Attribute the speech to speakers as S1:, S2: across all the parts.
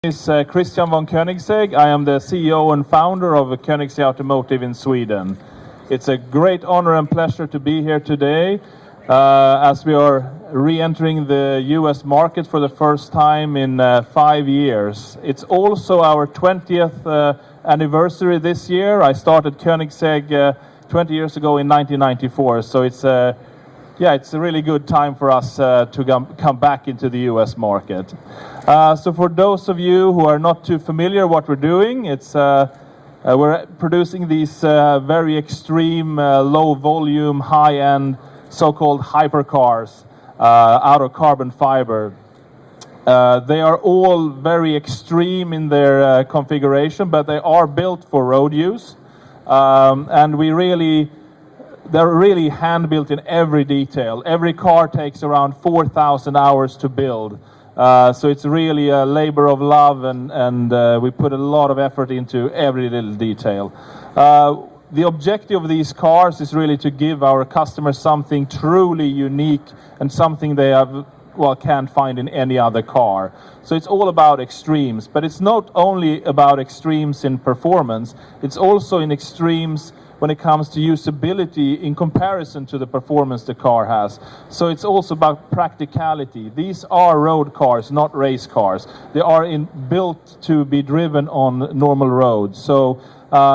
S1: Is Christian von Koenigsegg. I am the CEO and founder of Koenigsegg Automotive in Sweden. It's a great honor and pleasure to be here today as we are re-entering the US market for the first time in 5 years. It's also our 20th anniversary this year. I started Koenigsegg 20 years ago in 1994, so it's a really good time for us to come back into the US market. So for those of you who are not too familiar what we're doing, we're producing these very extreme, low volume, high-end, so-called hypercars out of carbon fiber. They are all very extreme in their configuration, but they are built for road use. And they're really hand-built in every detail. Every car takes around 4,000 hours to build. So it's really a labor of love, and we put a lot of effort into every little detail. The objective of these cars is really to give our customers something truly unique and something they can't find in any other car. So it's all about extremes, but it's not only about extremes in performance, it's also in extremes when it comes to usability in comparison to the performance the car has. So it's also about practicality. These are road cars, not race cars. They are built to be driven on normal roads. So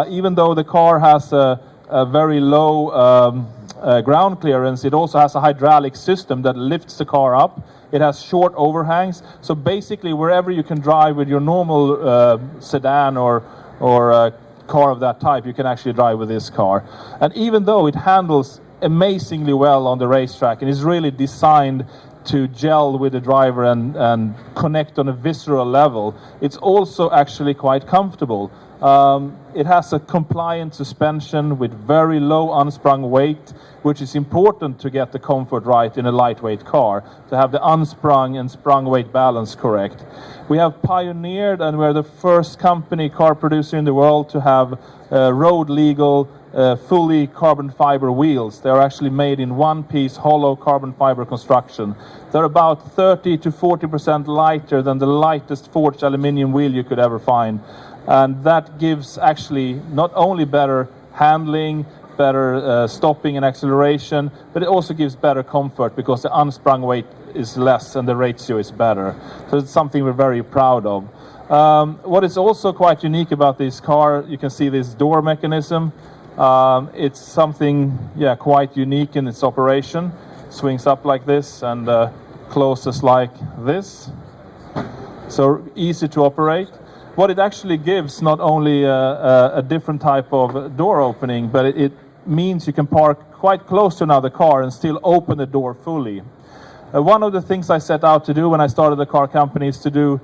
S1: even though the car has a very low ground clearance, it also has a hydraulic system that lifts the car up. It has short overhangs. So basically wherever you can drive with your normal sedan or car of that type, you can actually drive with this car. And even though it handles amazingly well on the racetrack and is really designed to gel with the driver and connect on a visceral level, it's also actually quite comfortable. It has a compliant suspension with very low unsprung weight, which is important to get the comfort right in a lightweight car, to have the unsprung and sprung weight balance correct. We have pioneered, and we're the first car producer in the world to have road legal fully carbon fiber wheels. They're actually made in one-piece hollow carbon fiber construction. They're about 30 to 40% lighter than the lightest forged aluminium wheel you could ever find. And that gives actually not only better handling, better stopping and acceleration, but it also gives better comfort because the unsprung weight is less and the ratio is better. So it's something we're very proud of. What is also quite unique about this car, you can see this door mechanism. It's something quite unique in its operation. Swings up like this and closes like this. So easy to operate. What it actually gives, not only a different type of door opening, but it means you can park quite close to another car and still open the door fully. One of the things I set out to do when I started the car company is to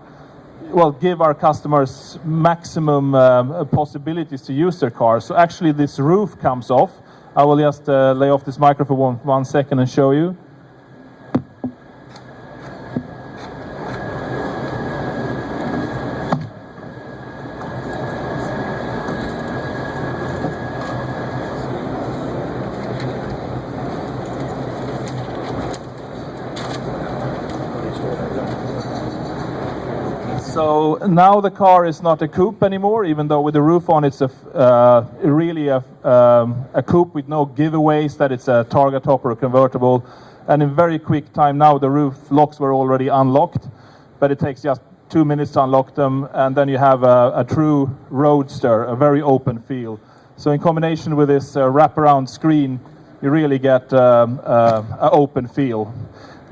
S1: give our customers maximum possibilities to use their cars. So actually this roof comes off. I will just lay off this microphone 1 second and show you. So now the car is not a coupe anymore, even though with the roof on it's really a coupe with no giveaways that it's a targa top or a convertible. And in very quick time now the roof locks were already unlocked, but it takes just 2 minutes to unlock them, and then you have a true roadster, a very open feel. So in combination with this wraparound screen, you really get an open feel.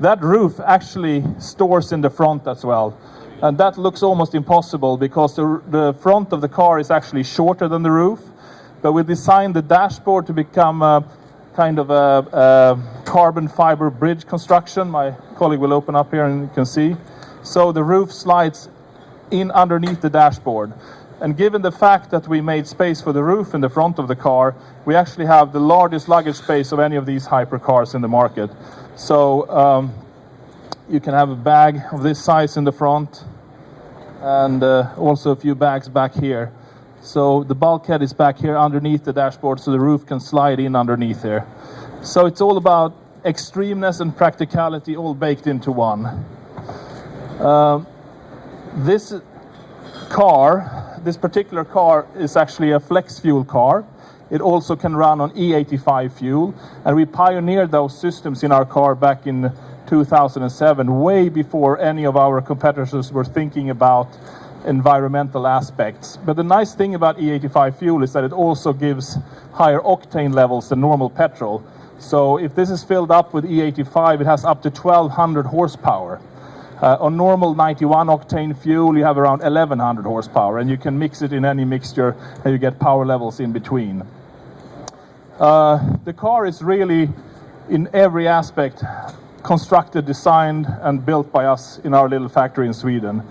S1: That roof actually stores in the front as well. And that looks almost impossible because the front of the car is actually shorter than the roof. But we designed the dashboard to become a kind of a carbon fiber bridge construction. My colleague will open up here and you can see. So the roof slides in underneath the dashboard. And given the fact that we made space for the roof in the front of the car, we actually have the largest luggage space of any of these hypercars in the market. So you can have a bag of this size in the front, and also a few bags back here. So the bulkhead is back here underneath the dashboard, so the roof can slide in underneath here. So it's all about extremeness and practicality all baked into one. This car, this particular car is actually a flex fuel car. It also can run on E85 fuel, and we pioneered those systems in our car back in 2007, way before any of our competitors were thinking about environmental aspects. But the nice thing about E85 fuel is that it also gives higher octane levels than normal petrol. So if this is filled up with E85, it has up to 1200 horsepower. On normal 91 octane fuel, you have around 1100 horsepower, and you can mix it in any mixture and you get power levels in between. The car is really, in every aspect, constructed, designed, and built by us in our little factory in Sweden.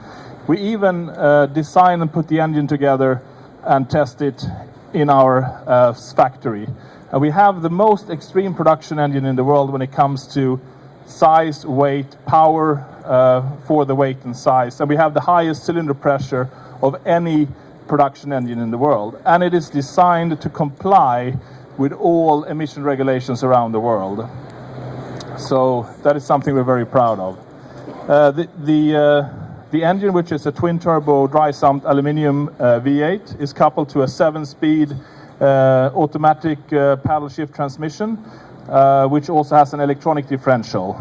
S1: We even design and put the engine together and test it in our factory. We have the most extreme production engine in the world when it comes to size, weight, power for the weight and size. And we have the highest cylinder pressure of any production engine in the world. And it is designed to comply with all emission regulations around the world. So that is something we're very proud of. The engine, which is a twin-turbo dry-sump aluminium V8, is coupled to a 7-speed automatic paddle shift transmission, which also has an electronic differential.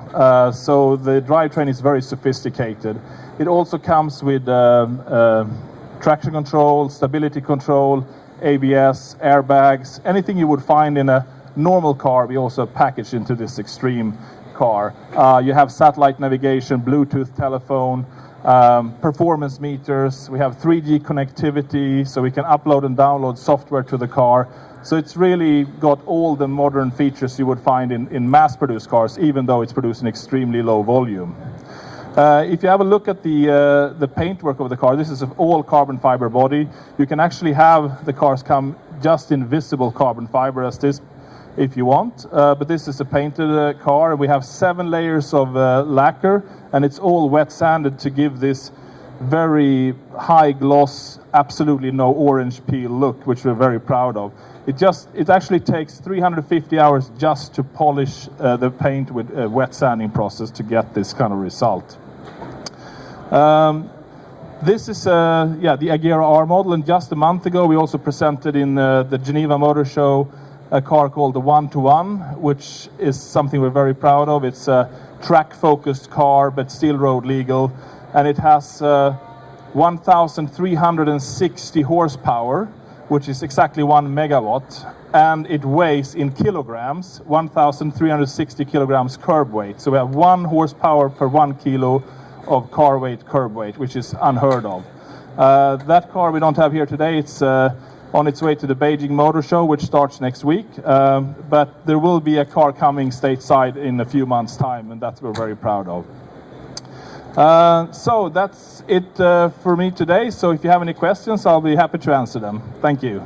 S1: So the drivetrain is very sophisticated. It also comes with traction control, stability control, ABS, airbags, anything you would find in a normal car, we also package into this extreme car. You have satellite navigation, Bluetooth telephone, performance meters. We have 3G connectivity, so we can upload and download software to the car. So it's really got all the modern features you would find in mass-produced cars, even though it's produced in extremely low volume. If you have a look at the paintwork of the car, this is an all carbon fiber body. You can actually have the cars come just in visible carbon fiber as this if you want, but this is a painted car. We have 7 layers of lacquer, and it's all wet sanded to give this very high gloss, absolutely no orange peel look, which we're very proud of. It actually takes 350 hours just to polish the paint with a wet sanding process to get this kind of result. This is the Agera R model, and just a month ago we also presented in the Geneva Motor Show a car called the 1-to-1, which is something we're very proud of. It's a track-focused car, but still road legal, and it has 1,360 horsepower, which is exactly 1 megawatt, and it weighs in kilograms, 1,360 kilograms curb weight. So we have 1 horsepower per 1 kilo of car weight, curb weight, which is unheard of. That car we don't have here today. It's on its way to the Beijing Motor Show, which starts next week. But there will be a car coming stateside in a few months' time, and that we're very proud of. So that's it for me today. So if you have any questions, I'll be happy to answer them. Thank you.